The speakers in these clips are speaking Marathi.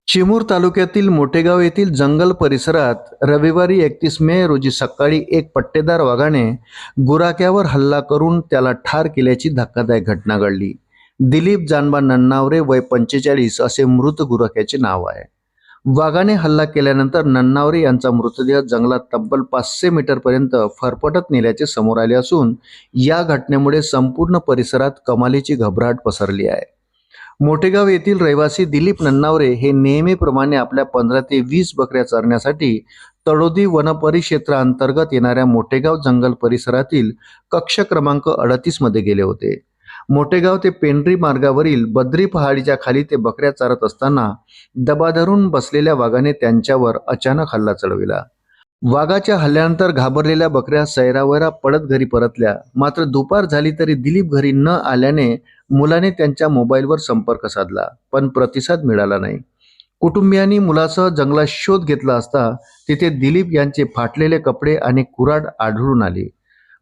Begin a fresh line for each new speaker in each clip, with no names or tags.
चिमूर तालुक्यातील मोठेगाव येथील जंगल परिसरात रविवारी 31 मे रोजी सकाळी एक पट्टेदार वाघाने गुराख्यावर हल्ला करून त्याला ठार केल्याची धक्कादायक घटना घडली। दिलीप जानबा नन्नावरे वय 45 असे मृत गुराख्याचे नाव आहे। वाघाने हल्ला केल्यानंतर नन्नावरे यांचा मृतदेह जंगलात तब्बल 500 मीटर पर्यंत फरफटत नेल्याचे समोर आले असून या घटनेमुळे संपूर्ण परिसरात कमालीची घबराट पसरली आहे। मोठेगाव येथील रहिवासी दिलीप नन्नावरे हे नेहमीप्रमाणे आपल्या 15 ते 20 बकऱ्या चरण्यासाठी तळोदी वनपरिक्षेत्राअंतर्गत येणाऱ्या मोठेगाव जंगल परिसरातील कक्ष क्रमांक 38 मध्ये गेले होते। मोठेगाव ते पेंढरी मार्गावरील बद्री पहाडीच्या खाली ते बकऱ्या चारत असताना दबा धरून बसलेल्या वाघाने त्यांच्यावर अचानक हल्ला चढविला। वाघाच्या हल्ल्यानंतर घाबरलेल्या बकऱ्या सैरावैरा पडत घरी परतल्या। मात्र दुपार झाली तरी दिलीप घरी न आल्याने मुलाने त्यांच्या मोबाईलवर संपर्क साधला, पण प्रतिसाद मिळाला नाही। कुटुंबियांनी मुलासह जंगलात शोध घेतला असता तिथे दिलीप यांचे फाटलेले कपडे आणि कुऱ्हाड आढळून आली।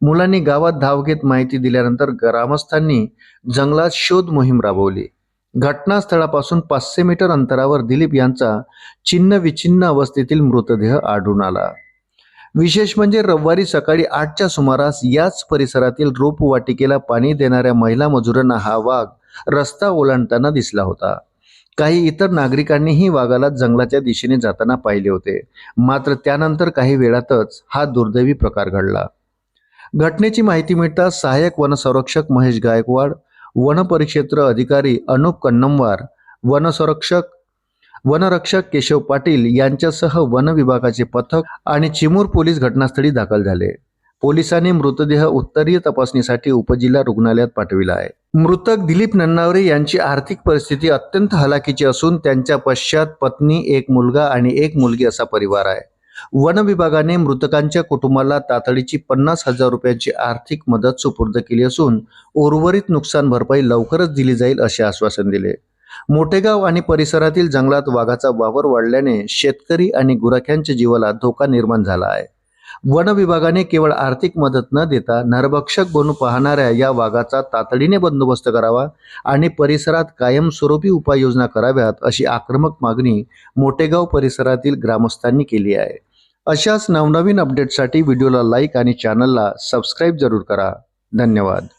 मुलांनी गावात धाव घेत माहिती दिल्यानंतर ग्रामस्थांनी जंगलात शोध मोहीम राबवली। घटनास्थळापासून 500 मीटर अंतरावर दिलीप यांचा छिन्न विछिन्न अवस्थेतील मृतदेह आढळून आला। विशेष म्हणजे रविवारी सकाळी 8च्या सुमारास याच परिसरातील रोपवाटिकेला पाणी देणाऱ्या महिला मजुरांना हा वाघ रस्ता ओलांडताना दिसला होता। काही इतर नागरिकांनीही वाघाला जंगलाच्या दिशेने जाताना पाहिले होते। मात्र त्यानंतर काही वेळातच हा दुर्दैवी प्रकार घडला। घटनेची माहिती मिळताच सहाय्यक वनसंरक्षक महेश गायकवाड, वनपरिक्षेत्र अधिकारी अनुप कन्नमवार, वनरक्षक केशव पाटील यांच्यासह वन विभागाचे पथक आणि चिमूर पोलीस घटनास्थळी दाखल झाले। पोलिसांनी मृतदेह उत्तरीय तपासणीसाठी उपजिल्हा रुग्णालयात पाठविला आहे। मृतक दिलीप नन्नावरे यांची आर्थिक परिस्थिती अत्यंत हलाखीची असून त्यांच्या पश्चात पत्नी, एक मुलगा आणि एक मुलगी असा परिवार आहे। वन विभागाने मृतकांच्या कुटुंबाला तातडीची 50,000 रुपयांची आर्थिक मदत सुपूर्द केली असून उर्वरित नुकसान भरपाई लवकरच दिली जाईल असे आश्वासन दिले। मोठेगाव आणि परिसरातील जंगलात वाघाचा वावर वाढल्याने शेतकरी आणि गुराख्यांच्या जीवाला धोका निर्माण झाला आहे। वन विभागाने केवळ आर्थिक मदत न देता नरभक्षक बनू पाहणाऱ्या या वाघाचा तातडीने बंदोबस्त करावा आणि परिसरात कायमस्वरूपी उपाययोजना कराव्यात अशी आक्रमक मागणी मोठेगाव परिसरातील ग्रामस्थांनी केली आहे। अशाच नवनवीन अपडेट्ससाठी व्हिडिओला लाईक आणि चॅनलला सबस्क्राईब जरूर करा। धन्यवाद।